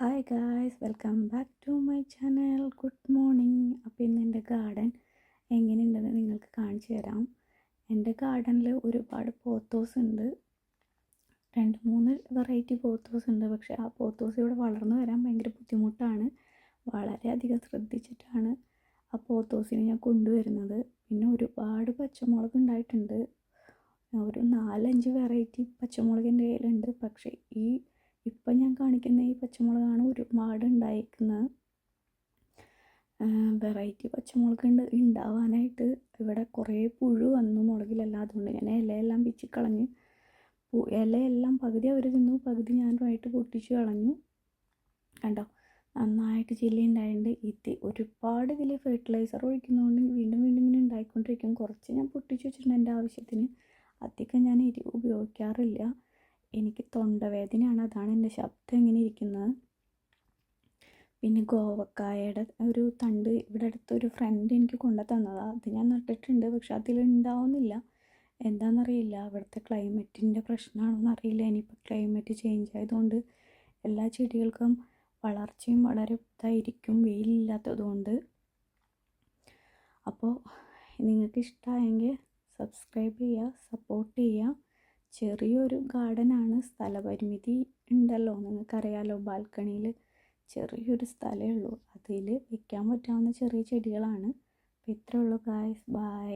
Hi guys, welcome back to my channel. Good morning. അപ്പോൾ ഇന്ന് എൻ്റെ ഗാർഡൻ എങ്ങനെയുണ്ടെന്ന് നിങ്ങൾക്ക് കാണിച്ചു തരാം. എൻ്റെ ഗാർഡനിൽ ഒരുപാട് പോത്തോസ് ഉണ്ട്. 2-3 വെറൈറ്റി പോത്തോസ് ഉണ്ട്. പക്ഷേ ആ പോത്തോസ് ഇവിടെ വളർന്നു വരാൻ ഭയങ്കര ബുദ്ധിമുട്ടാണ്. വളരെയധികം ശ്രദ്ധിച്ചിട്ടാണ് ആ പോത്തോസിനെ ഞാൻ കൊണ്ടുവരുന്നത്. പിന്നെ ഒരുപാട് പച്ചമുളക് ഉണ്ടായിട്ടുണ്ട്. ഒരു 4-5 വെറൈറ്റി പച്ചമുളക് എൻ്റെ കയ്യിലുണ്ട്. പക്ഷേ ഇപ്പം ഞാൻ കാണിക്കുന്ന ഈ പച്ചമുളകാണ് ഒരുപാട് ഉണ്ടായിരിക്കുന്നത്. വെറൈറ്റി പച്ചമുളക് ഉണ്ടാവാനായിട്ട് ഇവിടെ കുറേ പുഴു വന്നു മുളകിലെല്ലാം. അതുകൊണ്ട് ഞാൻ ഇലയെല്ലാം പിച്ചിക്കളഞ്ഞ് ഇലയെല്ലാം പകുതി അവർ തിന്നു, പകുതി ഞാനുമായിട്ട് പൊട്ടിച്ച് കളഞ്ഞു. കണ്ടോ, നന്നായിട്ട് ചില്ലി ഉണ്ടായിട്ടുണ്ട്. ഒരുപാട് ഇതിൽ ഫെർട്ടിലൈസർ ഒഴിക്കുന്നതുകൊണ്ട് വീണ്ടും വീണ്ടും ഇങ്ങനെ ഉണ്ടായിക്കൊണ്ടിരിക്കും. കുറച്ച് ഞാൻ പൊട്ടിച്ച് വെച്ചിട്ടുണ്ട് എൻ്റെ ആവശ്യത്തിന്. അധികം ഞാൻ എരിവ് ഉപയോഗിക്കാറില്ല. എനിക്ക് തൊണ്ടവേദനയാണ്, അതാണ് എൻ്റെ ശബ്ദം ഇങ്ങനെ ഇരിക്കുന്നത്. പിന്നെ ഗോവക്കായയുടെ ഒരു തണ്ട് ഇവിടെ അടുത്തൊരു ഫ്രണ്ട് എനിക്ക് കൊണ്ടു തന്നതാണ്. അത് ഞാൻ നട്ടിട്ടുണ്ട്. പക്ഷെ അതിലുണ്ടാവുന്നില്ല. എന്താണെന്നറിയില്ല. അവിടുത്തെ ക്ലൈമറ്റിൻ്റെ പ്രശ്നമാണോന്ന് അറിയില്ല. ഇനിയിപ്പോൾ ക്ലൈമറ്റ് ചേഞ്ച് ആയതുകൊണ്ട് എല്ലാ ചെടികൾക്കും വളർച്ചയും വളരെ ഇതായിരിക്കും, വെയിലില്ലാത്തതുകൊണ്ട്. അപ്പോൾ നിങ്ങൾക്ക് ഇഷ്ടമായെങ്കിൽ സബ്സ്ക്രൈബ് ചെയ്യുക, സപ്പോർട്ട് ചെയ്യുക. ചെറിയൊരു ഗാർഡനാണ്. സ്ഥലപരിമിതി ഉണ്ടല്ലോ, നിങ്ങൾക്കറിയാലോ. ബാൽക്കണിയിൽ ചെറിയൊരു സ്ഥലമേ ഉള്ളൂ. അതിൽ വയ്ക്കാൻ പറ്റാവുന്ന ചെറിയ ചെടികളാണ്. അപ്പോൾ ഇത്രയേ ഉള്ളൂ ഗായ്സ്. ബൈ.